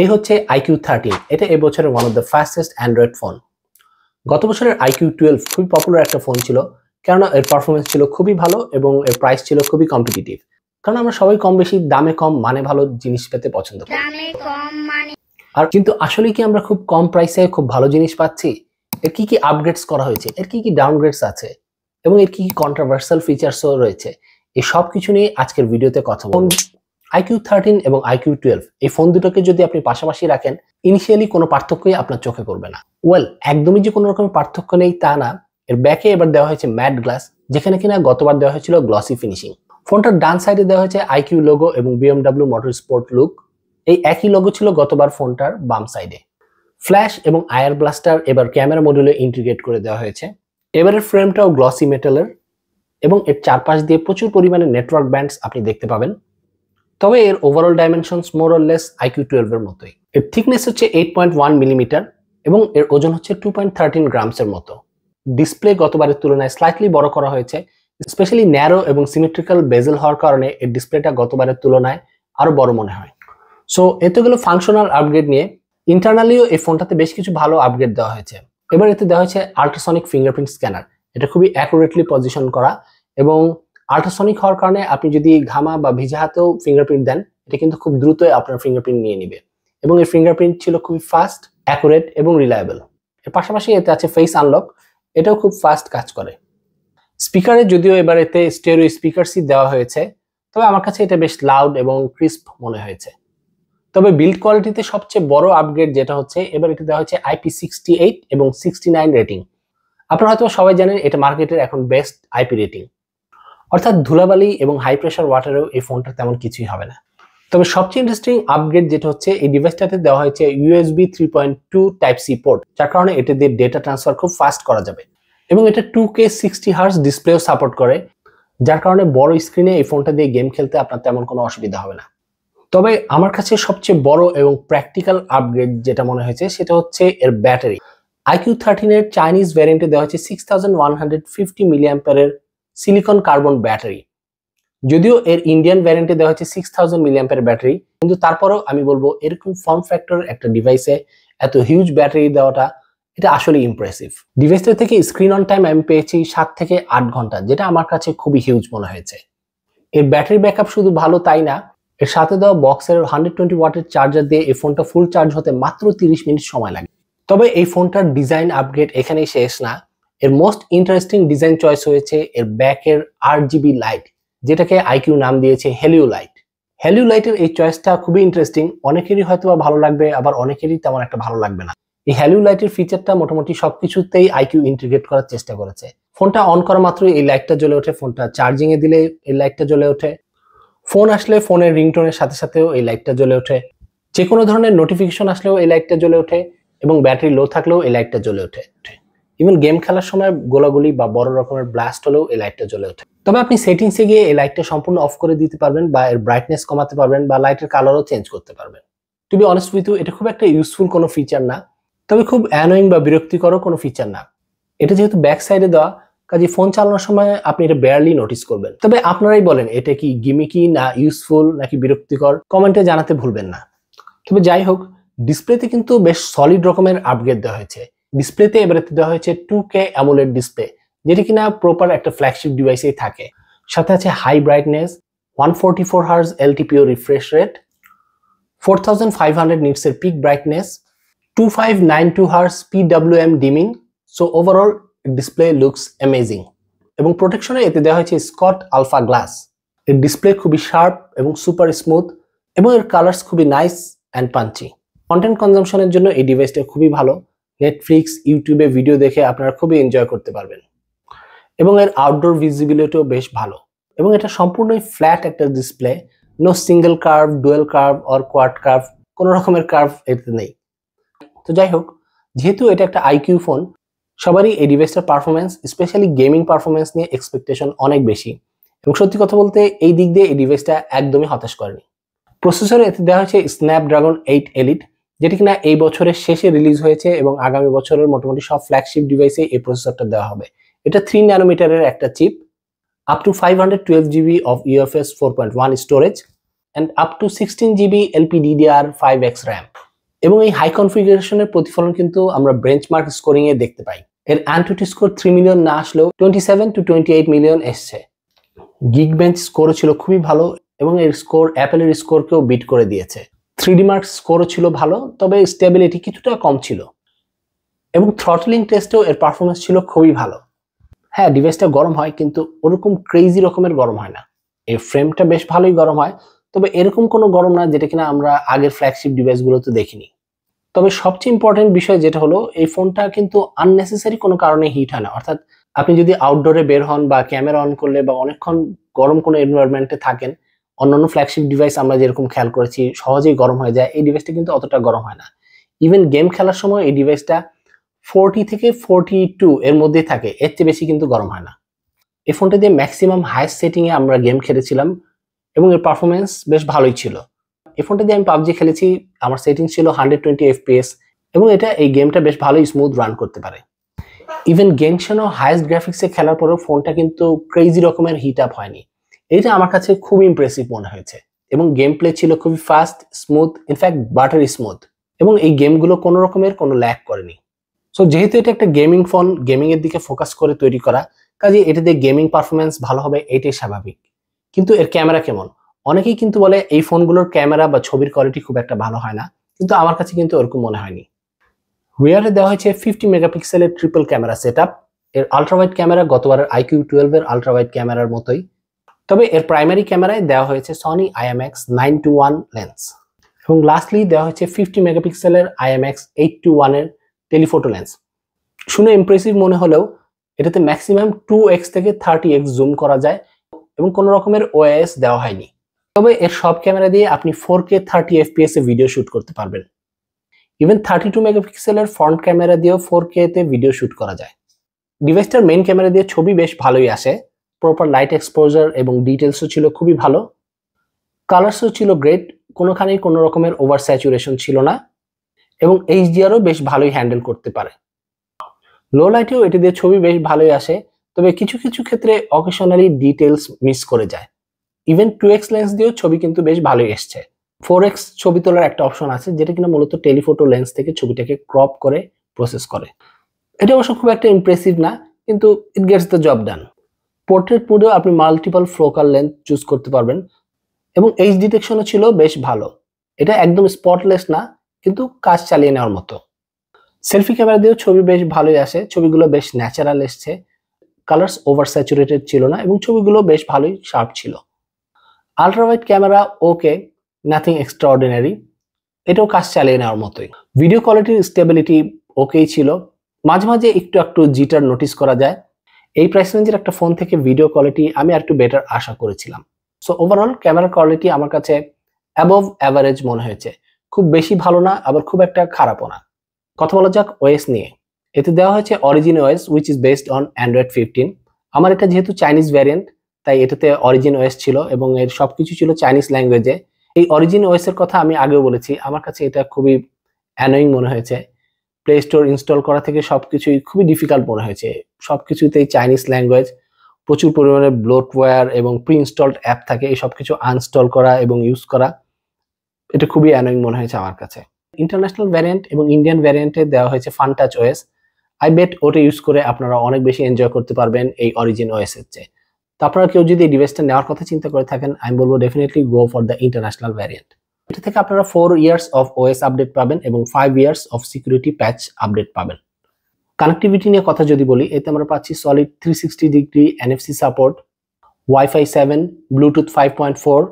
এই হচ্ছে iQOO 13। এটা এই বছরের one of the fastest Android phone. গত বছরের iQOO 12 খুবই পপুলার একটা ফোন ছিল, কারণ এর পারফরমেন্স ছিল খুবই ভালো এবং এর প্রাইস ছিল খুবই কম্পিটিটিভ। কারণ আমরা সবাই কম বেশি দামে কম মানে ভালো জিনিস পেতে পছন্দ করি। আর কিন্তু আসলে কি আমরা খুব কম প্রাইসে খুব ভালো জিনিস পাচ্ছি? এর কি কি আপগ্রেডস করা হয়েছে, এর কি কি ডাউনগ্রেডস আছে এবং এর কি কি কন্ট্রোভার্সিয়াল ফিচার্সও রয়েছে, এই সব কিছু নিয়ে আজকের ভিডিওতে কথা বলবো। iQOO 13 এবং iQOO 12 এই ফোন দুটোকে যদি আপনি পাশাপাশি রাখেন, ইনিশিয়ালি কোনো পার্থক্যই আপনার চোখে পড়বে না। একদমই যে কোনো রকম পার্থক্য নেই তা না। এর ব্যাকে এবার দেওয়া হয়েছে ম্যাট গ্লাস, যেখানে কিনা গতবার দেওয়া হয়েছিল গ্লসি ফিনিশিং। ফোনটার ডান সাইডে দেওয়া হয়েছে iQOO লোগো এবং BMW মোটর স্পোর্ট লুক। এই একই লোগো ছিল গতবার ফোনটার বাম সাইডে। ফ্ল্যাশ এবং আয়ার ব্লাস্টার এবার ক্যামেরা মডিউলে ইন্টিগ্রেট করে দেওয়া হয়েছে। এবারের ফ্রেমটাও গ্লসি মেটালের এবং এর চারপাশ দিয়ে প্রচুর পরিমাণে নেটওয়ার্ক ব্যান্ডস আপনি দেখতে পাবেন। তবে এর overall dimensions more or less iQOO 12 এর মতোই। এর থিকনেস হচ্ছে 8.1 মিলিমিটার এবং এর ওজন হচ্ছে 2.13 গ্রামসের মতো। ডিসপ্লে গতবারের তুলনায় স্লাইটলি বড় করা হয়েছে, স্পেশালি ন্যারো এবং সিমেট্রিক্যাল বেজেল হওয়ার কারণে এর ডিসপ্লেটা গতবারের তুলনায় আরো বড় মনে হয়। সো এতে গেল ফাংশনাল আপগ্রেড নিয়ে। ইন্টারনালিও এই ফোনটাতে বেশ কিছু ভালো আপগ্রেড দেওয়া হয়েছে। এবার এতে দেওয়া হয়েছে আল্ট্রাসনিক ফিঙ্গারপ্রিন্ট স্ক্যানার। এটা খুবই অ্যাকুরেটলি পজিশন করা এবং আল্ট্রাসনিক হওয়ার কারণে আপনি যদি ঘামা বা ভিজা হাতেও ফিঙ্গারপ্রিন্ট দেন, এটা কিন্তু খুব দ্রুতই আপনার ফিঙ্গারপ্রিন্ট নিয়ে নিবে এবং এর ফিঙ্গারপ্রিন্ট ছিল খুবই ফাস্ট, অ্যাকুরেট এবং রিলায়েবল। এর পাশাপাশি এতে আছে ফেস আনলক, এটাও খুব ফাস্ট কাজ করে। স্পিকারে যদিও এবার এতে স্টেরিও স্পিকারসই দেওয়া হয়েছে, তবে আমার কাছে এটা বেশ লাউড এবং ক্রিস্প মনে হয়েছে। তবে বিল্ড কোয়ালিটিতে সবচেয়ে বড় আপগ্রেড যেটা হচ্ছে, এবার এটা দেওয়া হচ্ছে IP68 এবং 69 রেটিং। আপনারা হয়তো সবাই জানেন এটা মার্কেটের এখন বেস্ট আইপি রেটিং, অর্থাৎ ধুলাবালি এবং হাই প্রেশার ওয়াটারেও এই ফোনটা তেমন কিছুই হবে না। তবে সবচেয়ে ইন্টারেস্টিং আপগ্রেড যেটা হচ্ছে, এই ডিভাইসটাতে দেওয়া হয়েছে USB 3.2 টাইপ সি পোর্ট, যার কারণে এটা দিয়ে ডেটা ট্রান্সফার খুব ফাস্ট করা যাবে এবং এটা 2K 60Hz ডিসপ্লেও সাপোর্ট করে, যার কারণে বড় স্ক্রিনে এই ফোনটা দিয়ে গেম খেলতে আপনার তেমন কোনো অসুবিধা হবে না। তবে আমার কাছে সবচেয়ে বড় এবং প্র্যাকটিক্যাল আপগ্রেড যেটা মনে হয়েছে, সেটা হচ্ছে এর ব্যাটারি। iQOO 13 এর চাইনিজ ভ্যারিয়েন্টে দেওয়া হয়েছে 6150 মিলিঅ্যাম্পিয়ারের সিলিকন কার্বন ব্যাটারি। যদিও এর ইন্ডিয়ান ভ্যারিয়েন্টে দেওয়া হচ্ছে 6000 মিলিঅ্যাম্পিয়ার ব্যাটারি, কিন্তু তারপরেও আমি বলবো এরকম ফর্ম ফ্যাক্টর একটা ডিভাইসে এত হিউজ ব্যাটারি দেওয়াটা এটা আসলে ইমপ্রেসিভ। ডিভাইসটা থেকে স্ক্রিন অন টাইম আমি পেয়েছি 7 থেকে 8 ঘন্টা, যেটা আমার কাছে খুবই হিউজ মনে হয়েছে। এর ব্যাটারি ব্যাকআপ শুধু ভালো তাই না, এর সাথে দেওয়া বক্সের 120 ওয়াটের চার্জার দিয়ে এই ফোনটা ফুল চার্জ হতে মাত্র 30 মিনিট সময় লাগে। তবে এই ফোনটার ডিজাইন আপগ্রেড এখানেই শেষ না। এর মোস্ট ইন্টারেস্টিং ডিজাইন চয়েস হয়েছে এর ব্যাকের RGB লাইট, যেটাকে iQOO নাম দিয়েছে হেলিও লাইট। হেলিও লাইটের এই চয়েসটা খুবই ইন্টারেস্টিং। অনেকেরই হয়তো ভালো লাগবে, আবার অনেকেরই তেমন একটা ভালো লাগবে না। এই হেলিও লাইটের ফিচারটা মোটামুটি সবকিছুতেই iQOO ইন্টিগ্রেট করার চেষ্টা করেছে। ফোনটা অন করা মাত্রই এই লাইটটা জ্বলে ওঠে, ফোনটা চার্জিং এ দিলে এই লাইটটা জ্বলে ওঠে, ফোন আসলে ফোনের রিংটোনের সাথে সাথেও এই লাইটটা জ্বলে ওঠে, যে কোনো ধরনের নোটিফিকেশন আসলেও এই লাইটটা জ্বলে ওঠে এবং ব্যাটারি লো থাকলেও এই লাইটটা জ্বলে ওঠে। ইভেন গেম খেলার সময় গোলাগুলি বা বড় রকমের ব্লাস্ট হলেও এই লাইটটা জ্বলে ওঠে। তবে আপনি সেটিংসে গিয়ে এই লাইটটা সম্পূর্ণ অফ করে দিতে পারবেন বা এর ব্রাইটনেস কমাতে পারবেন বা লাইটের কালারও চেঞ্জ করতে পারবেন। To be honest with you, এটা খুব একটা ইউজফুল কোনো ফিচার না, তবে খুব অ্যানোয়িং বা বিরক্তিকরও কোনো ফিচার না। এটা যেহেতু ব্যাক সাইডে দেওয়া, কাজে ফোন চালানোর সময় আপনি এটা বেয়ারলি নোটিস করবেন। তবে আপনারাই বলেন এটা কি গিমিকি না ইউজফুল নাকি বিরক্তিকর, কমেন্টে জানাতে ভুলবেন না। তবে যাই হোক, ডিসপ্লেতে কিন্তু বেশ সলিড রকমের আপগ্রেড দেওয়া হয়েছে। ডিসপ্লেতে এবারে দেওয়া হয়েছে 2K অ্যামোলেড ডিসপ্লে, যেটি কিনা প্রপার একটা ফ্ল্যাগশিপ ডিভাইসেই থাকে। সাথে আছে high brightness, 144 Hz LTPO refresh rate, 4500 nits এর peak brightness, 2592 Hz PWM dimming. So overall display looks amazing এবং প্রোটেকশনে এতে দেওয়া হয়েছে স্কট আলফা গ্লাস। এর ডিসপ্লে খুবই শার্প এবং সুপার স্মুথ এবং এর কালার্স খুবই নাইস অ্যান্ড পাঞ্চি। কন্টেন্ট কনজাম্পশনের জন্য এই ডিভাইসটা খুবই ভালো। নেটফ্লিক্স, ইউটিউবে ভিডিও দেখে আপনারা খুবই এনজয় করতে পারবেন এবং এর আউটডোর ভিজিবিলিটিও বেশ ভালো এবং এটা সম্পূর্ণই ফ্ল্যাট একটা display. No single curve, dual curve or quad curve, কোনো রকমের কার্ভ এতে নেই। তো যাই হোক, যেহেতু এটা একটা iQOO ফোন, সবারই এই ডিভাইসটার পারফরমেন্স, স্পেশালি গেমিং পারফরমেন্স নিয়ে এক্সপেকটেশন অনেক বেশি এবং সত্যি কথা বলতে এই দিক দিয়ে এই ডিভাইসটা একদমই হতাশ করেনি। প্রসেসরে এতে দেওয়া হয়েছে স্ন্যাপড্রাগন 8 এলিট, যেটি কিনা এই বছরের শেষে রিলিজ হয়েছে এবং আগামী বছরের মোটামুটি সব ফ্ল্যাগশিপ ডিভাইসে এই প্রসেসরটা দেওয়া হবে। এটা 3 ন্যানোমিটারের একটা chip, up to 512 GB of UFS 4.1 storage and up to 16 GB LPDDR5X RAM। এবং এই হাই কনফিগারেশনের প্রতিফলন কিন্তু আমরা বেঞ্চমার্ক স্কোরিং এ দেখতে পাই। এর অ্যান্টুইটি স্কোর 3 মিলিয়ন না আসলেও 27 to 28 মিলিয়ন এসছে। গিগবেঞ্চ স্কোরও ছিল খুবই ভালো এবং এর স্কোর অ্যাপেলের স্কোরকেও বিট করে দিয়েছে। 3D মার্ক স্কোরও ছিল ভালো, তবে স্টেবিলিটি কিছুটা কম ছিল এবং থ্রটলিং টেস্টেও এর পারফরমেন্স ছিল খুবই ভালো। হ্যাঁ, ডিভাইসটা গরম হয় কিন্তু ওরকম ক্রেজি রকমের গরম হয় না। এর ফ্রেমটা বেশ ভালোই গরম হয়, তবে এরকম কোনো গরম না যেটা কিনা আমরা আগের ফ্ল্যাগশিপ ডিভাইসগুলোতে দেখিনি। তবে সবচেয়ে ইম্পর্টেন্ট বিষয় যেটা হলো, এই ফোনটা কিন্তু আননেসেসারি কোনো কারণে হিট হয় না। অর্থাৎ আপনি যদি আউটডোরে বের হন বা ক্যামেরা অন করলে বা অনেকক্ষণ গরম কোনো এনভায়রনমেন্টে থাকেন, অন্যান্য ফ্ল্যাগশিপ ডিভাইস আমরা যেরকম খেয়াল করেছি সহজেই গরম হয়ে যায়, এই ডিভাইসটা কিন্তু অতটা গরম হয় না। ইভেন গেম খেলার সময় এই ডিভাইসটা 40 থেকে 42 এর মধ্যেই থাকে, এর চেয়ে বেশি কিন্তু গরম হয় না। এই ফোনটা দিয়ে ম্যাক্সিমাম হাইস্ট সেটিং এ আমরা গেম খেলেছিলাম এবং এর পারফরমেন্স বেশ ভালোই ছিল। এই ফোনটা দিয়ে আমি পাবজি খেলেছি, আমার সেটিং ছিল 120 FPS এবং এটা এই গেমটা বেশ ভালোই স্মুথ রান করতে পারে। ইভেন গেনশনও হাইস্ট গ্রাফিক্সে খেলার পরেও ফোনটা কিন্তু ক্রেজি রকমের হিট আপ হয়নি। এটা আমার কাছে খুবই ইমপ্রেসিভ মনে হয়েছে এবং গেম প্লে ছিল খুবই fast, smooth, in fact buttery smooth এবং এই গেমগুলো কোনো রকমের কোনো ল্যাগ করেনি। সো যেহেতু এটা একটা গেমিং ফোন, গেমিং এর দিকে ফোকাস করে তৈরি করা, কাজে এটা দিয়ে গেমিং পারফরমেন্স ভালো হবে এটাই স্বাভাবিক। কিন্তু এর ক্যামেরা কেমন? অনেকেই কিন্তু বলে এই ফোনগুলোর ক্যামেরা বা ছবির কোয়ালিটি খুব একটা ভালো হয় না, কিন্তু আমার কাছে কিন্তু ওরকম মনে হয়নি। রিয়ারে দেওয়া হয়েছে 50 মেগাপিক্সেলের ট্রিপল ক্যামেরা সেটআপ। এর আলট্রাওয়াইড ক্যামেরা গতবারের iQOO 12 এর আলট্রাওয়াইড ক্যামেরার মতোই, তবে এর প্রাইমারি ক্যামেরায় দেওয়া হয়েছে সনি IMX921 লেন্স এবং লাস্টলি দেওয়া হয়েছে 50 মেগাপিক্সেলের IMX821 এর টেলিফোটো লেন্স। শুনে ইমপ্রেসিভ মনে হলেও এটাতে ম্যাক্সিমাম 2x থেকে 30x জুম করা যায় এবং কোনো রকমের OIS দেওয়া হয়নি। তবে এর সব ক্যামেরা দিয়ে আপনি 4K 30 FPS এ ভিডিও শুট করতে পারবেন। ইভেন 32 মেগাপিক্সেলের ফ্রন্ট ক্যামেরা দিয়েও 4K তে ভিডিও শুট করা যায়। ডিভাইসটার মেইন ক্যামেরা দিয়ে ছবি বেশ ভালোই আসে, প্রপার লাইট এক্সপোজার এবং ডিটেলসও ছিল খুবই ভালো। কালার্সও ছিল গ্রেট, কোনোখানেই কোনো রকমের ওভার স্যাচুরেশন ছিল না এবং HDRও বেশ ভালোই হ্যান্ডেল করতে পারে। লো লাইটেও এটি দিয়ে ছবি বেশ ভালোই আসে, তবে কিছু কিছু ক্ষেত্রে অকেশনালি ডিটেলস মিস করে যায়। ইভেন 2x লেন্স দিয়েও ছবি কিন্তু বেশ ভালোই এসছে। 4x ছবি তোলার একটা অপশন আছে যেটা কিনা মূলত টেলিফোটো লেন্স থেকে ছবিটাকে ক্রপ করে প্রসেস করে। এটা অবশ্য খুব একটা ইমপ্রেসিভ না, কিন্তু it gets the job done. Portrait মোডেও আপনি মাল্টিপল ফোকাল লেন্থ চুজ করতে পারবেন এবং এইচ ডিটেকশনও ছিল বেশ ভালো। এটা একদম স্পটলেস না, কিন্তু কাজ চালিয়ে নেওয়ার মতো। সেলফি ক্যামেরা দিয়েও ছবি বেশ ভালোই আসে, ছবিগুলো বেশ ন্যাচারাল এসছে, কালার্স ওভার স্যাচুরেটেড ছিল না এবং ছবিগুলো বেশ ভালোই শার্প ছিল। Ultrawide camera okay, nothing extraordinary, এটাও কাজ চালিয়ে নেওয়ার মতোই। ভিডিও কোয়ালিটির স্টেবিলিটি ওকেই ছিল, মাঝে মাঝে একটু একটু জিটার নোটিস করা যায়। এই প্রাইস রেঞ্জের একটা ফোন থেকে ভিডিও কোয়ালিটি আমি আর একটু বেটার আশা করেছিলাম। সো ওভারঅল ক্যামেরা কোয়ালিটি আমার কাছে অ্যাবভ অ্যাভারেজ মনে হয়েছে, খুব বেশি ভালো না আবার খুব একটা খারাপও না। কথা বলা যাক ওএস নিয়ে। এতে দেওয়া হয়েছে origin OS which is based on Android 15। আমার এটা যেহেতু চাইনিজ ভ্যারিয়েন্ট, তাই এটাতে অরিজিন ওএস ছিল এবং এর সবকিছু ছিল চাইনিজ ল্যাঙ্গুয়েজে। এই অরিজিন ওএস এর কথা আমি আগেও বলেছি, আমার কাছে এটা খুবই অ্যানোয়িং মনে হয়েছে। প্লে স্টোর ইনস্টল করা থেকে সবকিছুই খুবই ডিফিকাল্ট মনে হয়েছে, সবকিছুতেই চাইনিজ ল্যাঙ্গুয়েজ, প্রচুর পরিমাণে ব্লোটওয়্যার এবং প্রি ইনস্টলড অ্যাপ থাকে, এই সবকিছু আনস্টল করা এবং ইউজ করা, এটা খুবই অ্যানোয়িং মনে হয়েছে আমার কাছে। ইন্টারন্যাশনাল ভ্যারিয়েন্ট এবং ইন্ডিয়ান ভ্যারিয়েন্টে দেওয়া হয়েছে ফানটাচ ওএস। আই বেট ওটা ইউজ করে আপনারা অনেক বেশি এনজয় করতে পারবেন এই অরিজিন ওএস এর চেয়ে। তো আপনারা কেউ যদি এই ডিভাইসটা নেওয়ার কথা চিন্তা করে থাকেন, আমি বলবো definitely go for the international variant. এটা থেকে আপনারা 4 ইয়ার্স অফ ওএস আপডেট পাবেন এবং 5 years of security patch update পাবেন। কানেক্টিভিটি নিয়ে কথা যদি বলি, এতে আমরা পাচ্ছি solid 360 degree NFC support, wifi 7, Bluetooth 5.4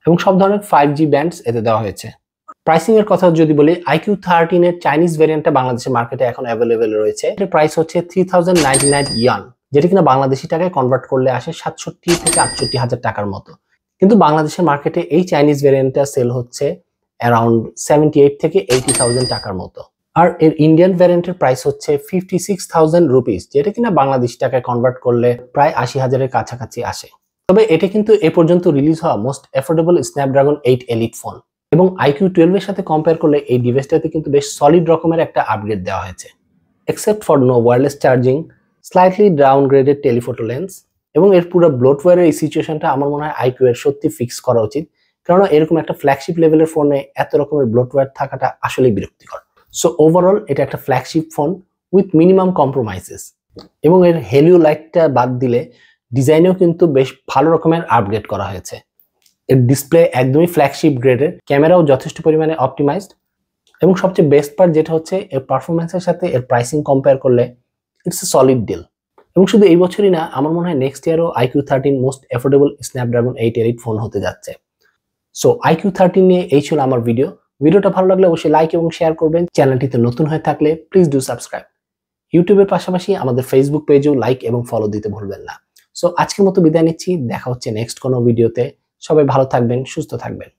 এবং সব ধরনের 5G ব্যান্ডস এতে দেওয়া হয়েছে। প্রাইসিং এর কথা যদি বলি, iQOO 13 এর চাইনিজ ভ্যারিয়েন্টটা বাংলাদেশের মার্কেটে এখন অ্যাভেলেবেল রয়েছে। এর প্রাইস হচ্ছে 3099 ইয়ান, যেটা কিনা বাংলাদেশি টাকায় কনভার্ট করলে আসে 67 থেকে 68 হাজার টাকার মতো। কিন্তু বাংলাদেশের মার্কেটে এই চাইনিজ ভ্যারিয়েন্টটা সেল হচ্ছে অ্যারাউন্ড 78 থেকে 80,000 টাকার মতো। আর এর ইন্ডিয়ান ভ্যারিয়েন্টের প্রাইস হচ্ছে 56,000 রুপিস, যেটা কিনা বাংলাদেশি টাকায় কনভার্ট করলে প্রায় 80,000-এর কাছাকাছি আসে। তবে এটা কিন্তু এ পর্যন্ত রিলিজ হওয়া most affordable Snapdragon 8 elite phone এবং iQOO 12 এর সাথে কম্পেয়ার করলে এই ডিভাইসটাতে কিন্তু বেশ সলিড রকমের একটা আপগ্রেড দেওয়া হয়েছে। Except for no wireless charging, slightly downgraded telephoto lens এবং এর পুরো ব্লোটওয়্যারের এই সিচুয়েশনটা আমার মনে হয় iQOO এর সত্যি ফিক্স করা উচিত, কেননা এরকম একটা ফ্ল্যাগশিপ লেভেলের ফোনে এত রকমের ব্লোটওয়্যার থাকাটা আসলেই বিরক্তিকর। সো ওভারঅল এটা একটা ফ্ল্যাগশিপ ফোন উইথ মিনিমাম কম্প্রোমাইজেস, এবং এর হেলিও লাইটটা বাদ দিলে ডিজাইনেও কিন্তু বেশ ভালো রকমের আপগ্রেড করা হয়েছে। এর ডিসপ্লে একদমই ফ্ল্যাগশিপ গ্রেডের, ক্যামেরাও যথেষ্ট পরিমাণে অপটিমাইজড, এবং সবচেয়ে বেস্ট পার্ট যেটা হচ্ছে এর পারফরমেন্সের সাথে এর প্রাইসিং কম্পেয়ার করলে ইটস এ সলিড ডিল। এবং শুধু এই বছরই না, আমার মনে হয় নেক্সট ইয়ারও iQOO 13 most affordable Snapdragon 888 phone হতে যাচ্ছে। সো iQOO 13 নিয়ে এই ছিল আমার ভিডিওটা ভালো লাগলে অবশ্যই লাইক এবং শেয়ার করবেন। চ্যানেলটিতে নতুন হয়ে থাকলে প্লিজ ডু সাবস্ক্রাইব। ইউটিউবের পাশাপাশি আমাদের ফেসবুক পেজেও লাইক এবং ফলো দিতে ভুলবেন না। সো আজকের মতো বিদায় নিচ্ছি, দেখা হচ্ছে নেক্সট কোনো ভিডিওতে। সবাই ভালো থাকবেন, সুস্থ থাকবেন।